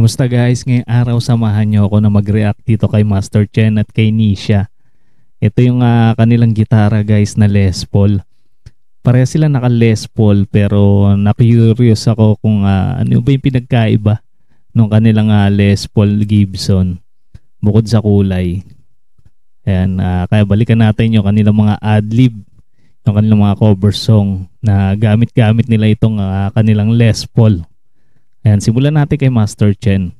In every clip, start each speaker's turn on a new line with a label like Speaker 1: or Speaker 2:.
Speaker 1: Kamusta guys? Ngayong araw samahan nyo ako na mag-react dito kay Master Chen at kay Nisha. Ito yung kanilang gitara guys na Les Paul. Pareha sila naka Les Paul pero na-curious ako kung ano ba yung pinagkaiba nung kanilang Les Paul Gibson bukod sa kulay. Ayan, kaya balikan natin yung kanilang mga ad-lib, yung kanilang mga cover song na gamit-gamit nila itong kanilang Les Paul. Ayan, simulan natin kay Master Chen.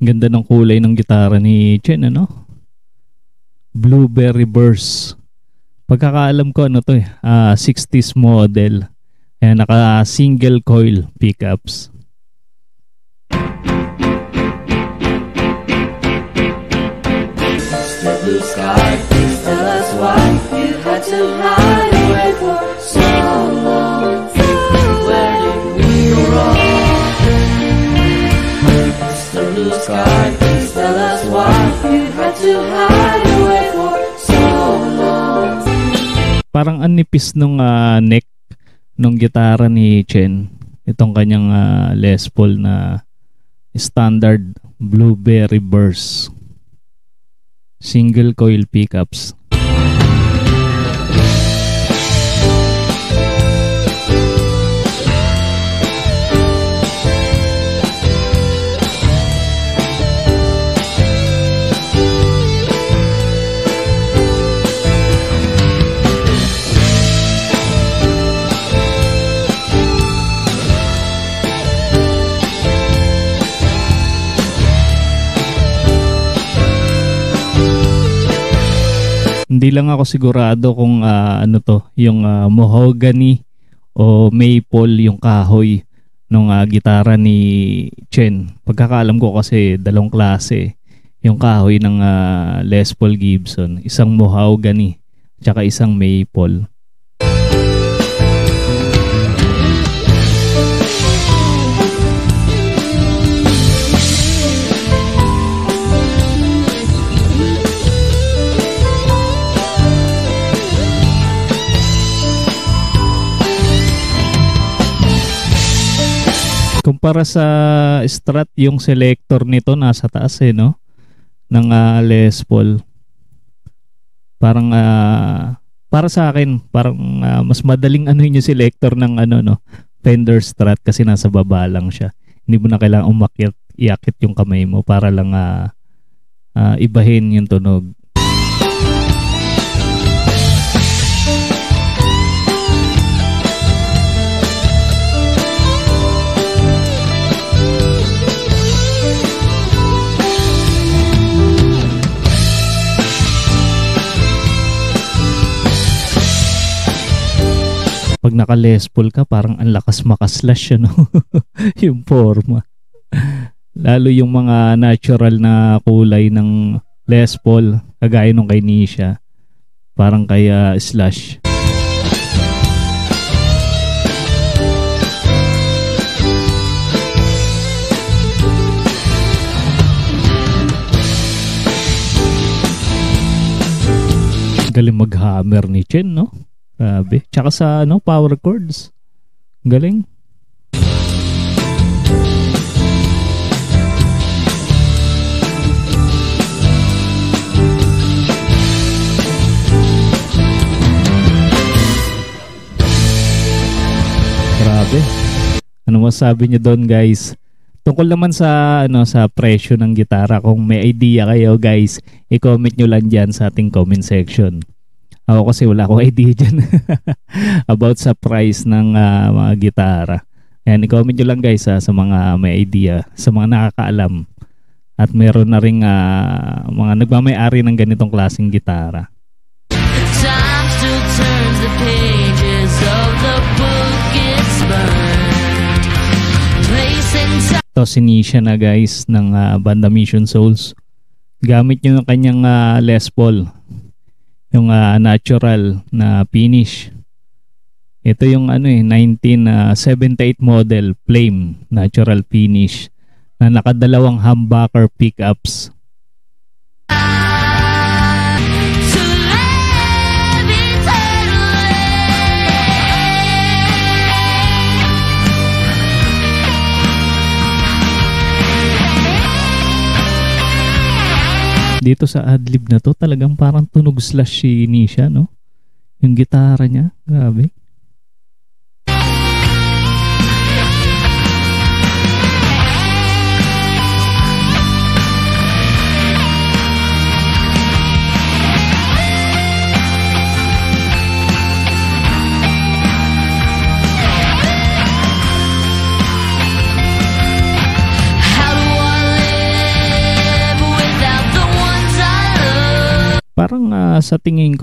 Speaker 1: Ganda ng kulay ng gitara ni Chen, ano? Blueberry Burst. Pagkakaalam ko ano to 60s model. Ayan, naka single coil pickups.
Speaker 2: Mr. Blue Sky, please tell us why you had to hide away for so long. Where did we go wrong? Mr. Blue Sky, please tell us why you had to hide away for so long.
Speaker 1: Parang anipis nung neck nung gitara ni Chen. Itong kanyang Les Paul na standard Blueberry Burst. Single coil pickups. Hindi lang ako sigurado kung ano to, yung mahogany o maple yung kahoy ng gitara ni Chen. Pagkakaalam ko kasi dalawang klase yung kahoy ng Les Paul Gibson. Isang mahogany tsaka isang maple. Kumpara sa Strat, yung selector nito nasa taas no? Ng Les Paul. Parang para sa akin, parang mas madaling ano yung selector ng Fender Strat kasi nasa baba lang siya. Hindi mo na kailangang iakit yung kamay mo para lang ibahin yung tunog. Pag naka Les Paul ka, parang ang lakas makaslash no? Yung forma. Lalo yung mga natural na kulay ng Les Paul, kagaya nung kay Nisha, parang kaya slash. Galing mag-hammer ni Chen, no? Grabe. Tsaka sa power chords. Galing. Grabe. Ano masabi niyo doon, guys? Tungkol naman sa sa presyo ng gitara, kung may idea kayo, guys, i-comment nyo lang diyan sa ating comment section. Ako kasi wala akong idea dyan about sa price ng mga gitara. Ayan, i-comment nyo lang guys sa mga may idea, sa mga nakakaalam. At meron na rin mga nagmamay-ari ng ganitong klaseng gitara.
Speaker 2: Time still turns the pages of the book gets burned. Place and time.
Speaker 1: Ito si Nisha na guys ng banda Mission Souls. Gamit nyo yung kanyang Les Paul. Yung natural na finish. Ito yung 1978 model Flame natural finish na nakadalawang humbucker pickups. Dito sa adlib na to, talagang parang tunog slash si Nisha, no? Yung gitara niya, grabe. Parang sa tingin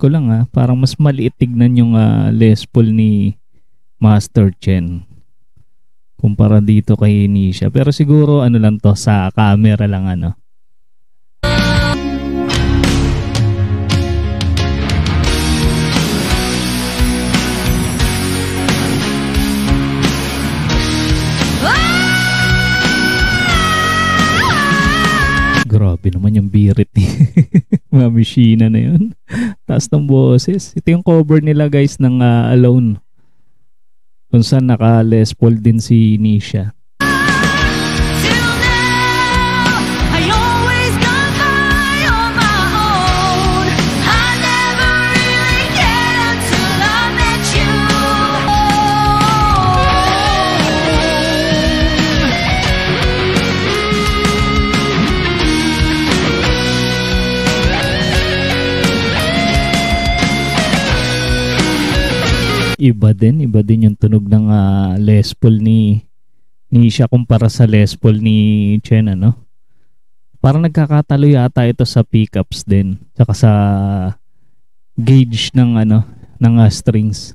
Speaker 1: ko lang parang mas maliit tignan yung Les Paul ni Master Chen kumpara dito kay Nisha. Pero siguro lang to, sa camera lang Grabe naman yung birit ni Mami Sheena na yun. Taas ng boses. Ito yung cover nila guys ng Alone. Kung saan naka Les Paul din si Nisha. Iba din yung tunog ng Les Paul ni Nisha kumpara sa Les Paul ni Chen, Parang nagkakatalo yata ito sa pickups din, saka sa gauge ng strings.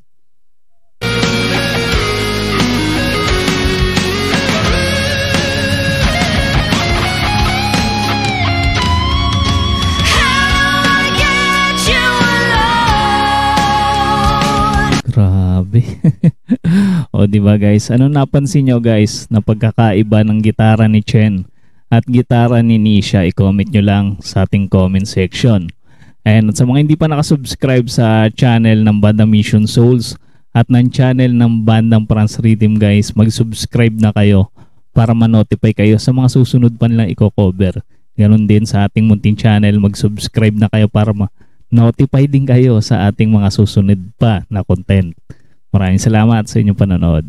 Speaker 1: Grabe. O diba guys, ano napansin nyo guys na pagkakaiba ng gitara ni Chen at gitara ni Nisha? I-comment nyo lang sa ating comment section. And sa mga hindi pa nakasubscribe sa channel ng Bandang Mission Souls at ng channel ng Bandang France Rhythm guys, mag-subscribe na kayo para ma-notify kayo sa mga susunod pa nilang i-cover. Ganon din sa ating munting channel, mag-subscribe na kayo para notify din kayo sa ating mga susunod pa na content. Maraming salamat sa inyong panonood.